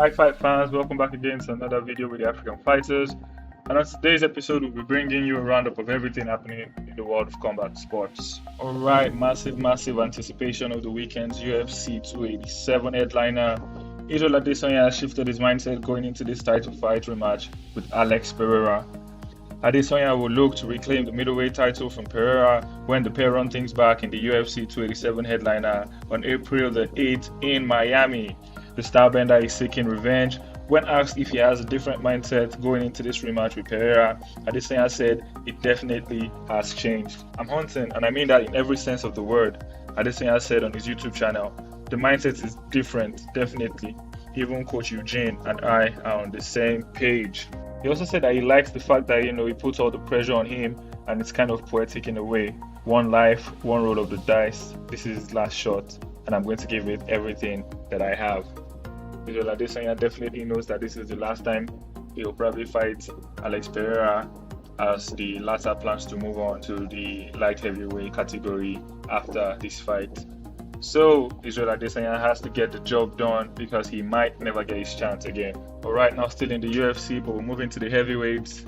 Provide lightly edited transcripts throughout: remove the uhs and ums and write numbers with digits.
Hi Fight fans, welcome back again to another video with the African fighters. And on today's episode, we'll be bringing you a roundup of everything happening in the world of combat sports. Alright, massive anticipation of the weekend's UFC 287 headliner. Cyril Adesanya has shifted his mindset going into this title fight rematch with Alex Pereira. Adesanya will look to reclaim the middleweight title from Pereira when the pair run things back in the UFC 287 headliner on April the 8th in Miami. The Starbender is seeking revenge. When asked if he has a different mindset going into this rematch with Pereira, Adesanya said it definitely has changed. I'm hunting, and I mean that in every sense of the word, Adesanya said on his YouTube channel. The mindset is different, definitely. Even Coach Eugene and I are on the same page. He also said that he likes the fact that, he puts all the pressure on him and it's kind of poetic in a way. One life, one roll of the dice. This is his last shot and I'm going to give it everything that I have. Cyril Adesanya definitely knows that this is the last time he'll probably fight Alex Pereira, as the latter plans to move on to the light heavyweight category after this fight. So Cyril Adesanya has to get the job done because he might never get his chance again. Alright, now still in the UFC, but we're moving to the heavyweights.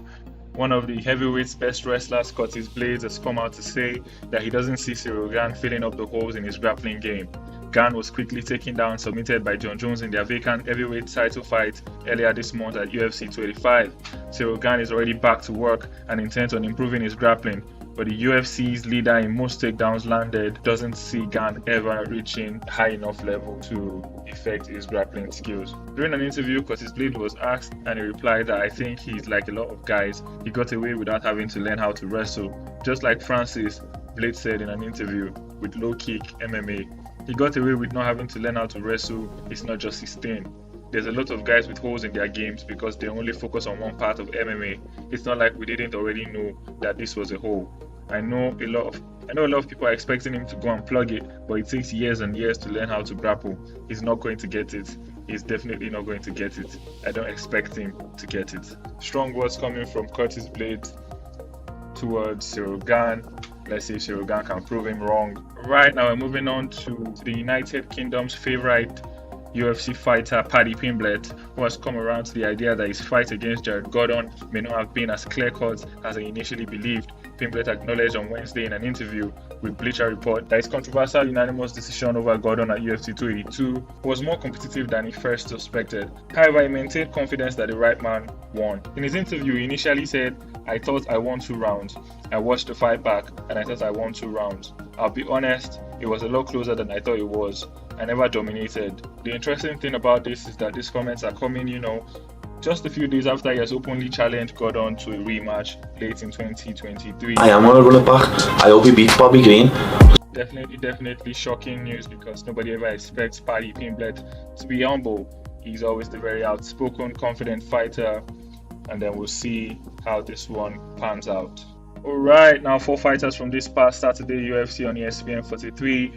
One of the heavyweights' best wrestlers, Blaydes, has come out to say that he doesn't see Cyril Gane filling up the holes in his grappling game. Gane was quickly taken down and submitted by John Jones in their vacant heavyweight title fight earlier this month at UFC 285. Cyril Gane is already back to work and intent on improving his grappling, but the UFC's leader in most takedowns landed doesn't see Gane ever reaching high enough level to affect his grappling skills. During an interview, Blaydes was asked and he replied that I think he's like a lot of guys, he got away without having to learn how to wrestle. Just like Francis, Blaydes said in an interview with Low Kick MMA. He got away with not having to learn how to wrestle, it's not just his thing. There's a lot of guys with holes in their games because they only focus on one part of MMA. It's not like we didn't already know that this was a hole. I know a lot of people are expecting him to go and plug it, but it takes years and years to learn how to grapple. He's not going to get it. He's definitely not going to get it. I don't expect him to get it. Strong words coming from Blaydes towards Cyril Gane. Let's see if Cyril Gane can prove him wrong. Right now we're moving on to the United Kingdom's favorite UFC fighter, Paddy Pimblet, who has come around to the idea that his fight against Jared Gordon may not have been as clear-cut as he initially believed. Pimblet acknowledged on Wednesday in an interview with Bleacher Report that his controversial unanimous decision over Gordon at UFC 282 was more competitive than he first suspected. However, he maintained confidence that the right man won. In his interview, he initially said, I thought I won 2 rounds. I watched the fight back and I thought I won 2 rounds. I'll be honest, it was a lot closer than I thought it was. I never dominated. The interesting thing about this is that these comments are coming, just a few days after he has openly challenged Gordon to a rematch late in 2023. I am going to run it back. I hope he beats Bobby Green. Definitely shocking news because nobody ever expects Paddy Pimblet to be humble. He's always the very outspoken, confident fighter, and then we'll see how this one pans out. Alright, now 4 fighters from this past Saturday UFC on ESPN 43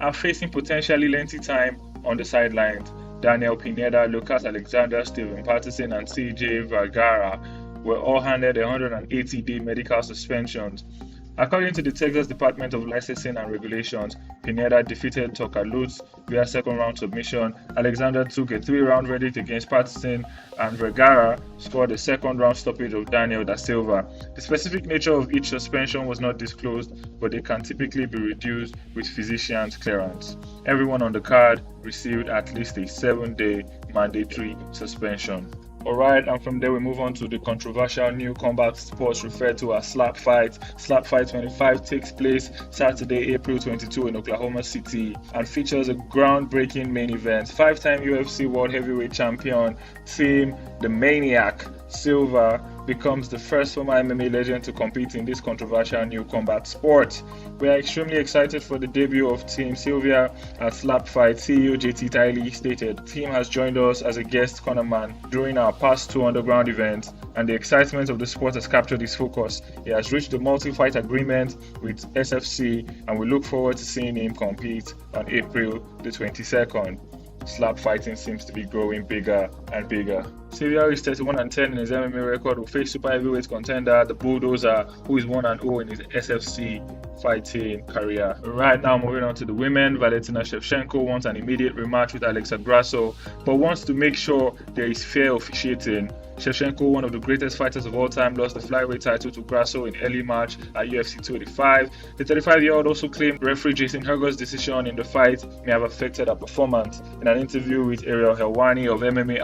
are facing potentially lengthy time on the sidelines. Daniel Pineda, Lucas Alexander, Steven Patterson, and CJ Vergara were all handed 180-day medical suspensions. According to the Texas Department of Licensing and Regulations, Pineda defeated Tucker Lutz via second-round submission. Alexander took a 3-round verdict against Patterson, and Vergara scored a second-round stoppage of Daniel da Silva. The specific nature of each suspension was not disclosed, but they can typically be reduced with physician's clearance. Everyone on the card received at least a 7-day mandatory suspension. Alright, and from there we move on to the controversial new combat sports referred to as Slap Fight. Slap Fight 25 takes place Saturday, April 22 in Oklahoma City and features a groundbreaking main event. 5-time UFC World Heavyweight Champion Team The Maniac Silva becomes the first former MMA legend to compete in this controversial new combat sport. We are extremely excited for the debut of Team Sylvia at Slap Fight. CEO JT Tiley stated, Team has joined us as a guest cornerman during our past 2 underground events, and the excitement of the sport has captured his focus. He has reached a multi-fight agreement with SFC, and we look forward to seeing him compete on April the 22nd. Slap fighting seems to be growing bigger and bigger. Cyril is 31-10 in his MMA record, will face super heavyweight contender, the Bulldozer, who is 1-0 in his SFC fighting career. Right now, moving on to the women, Valentina Shevchenko wants an immediate rematch with Alexa Grasso, but wants to make sure there is fair officiating. Shevchenko, one of the greatest fighters of all time, lost the flyweight title to Grasso in early March at UFC 285. The 35-year-old also claimed referee Jason Herger's decision in the fight may have affected her performance. In an interview with Ariel Helwani of MMA,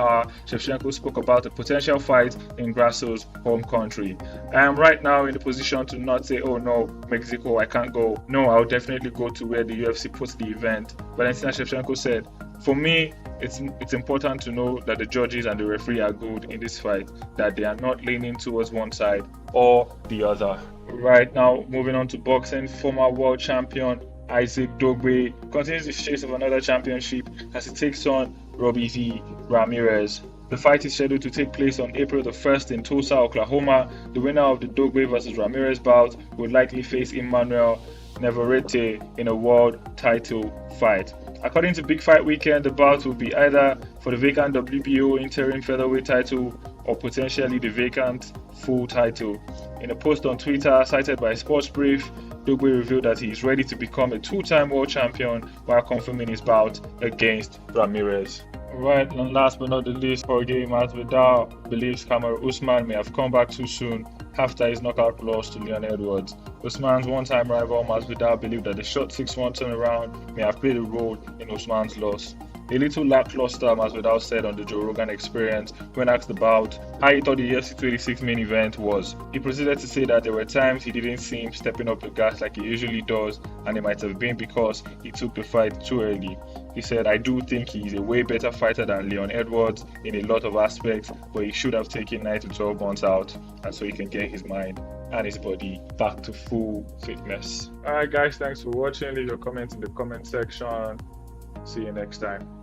Shevchenko spoke about a potential fight in Grasso's home country. I am right now in the position to not say, oh no, Mexico, I can't go. No, I'll definitely go to where the UFC puts the event. Valentina Shevchenko said, for me, it's important to know that the judges and the referee are good in this fight, that they are not leaning towards one side or the other. Right now, moving on to boxing, former world champion Isaac Doge continues the chase of another championship as he takes on Robbie v. Ramirez. The fight is scheduled to take place on April the 1st in Tulsa, Oklahoma. The winner of the Doge vs. Ramirez bout will likely face Emmanuel Navarrete in a world title fight. According to Big Fight Weekend, the bout will be either for the vacant WBO interim featherweight title or potentially the vacant full title. In a post on Twitter cited by Sports Brief, Doge revealed that he is ready to become a two-time world champion while confirming his bout against Ramirez. Right, and last but not the least, Jorge Masvidal believes Kamaru Usman may have come back too soon after his knockout loss to Leon Edwards. Usman's one-time rival Masvidal believed that the short 6-1 turnaround may have played a role in Usman's loss. A little lackluster, Masvidal said on the Joe Rogan Experience when asked about how he thought the UFC 286 main event was. He proceeded to say that there were times he didn't see him stepping up the gas like he usually does, and it might have been because he took the fight too early. He said, I do think he is a way better fighter than Leon Edwards in a lot of aspects, but he should have taken 9 to 12 months out, and so he can get his mind and his body back to full fitness. Alright guys, thanks for watching. Leave your comments in the comment section. See you next time.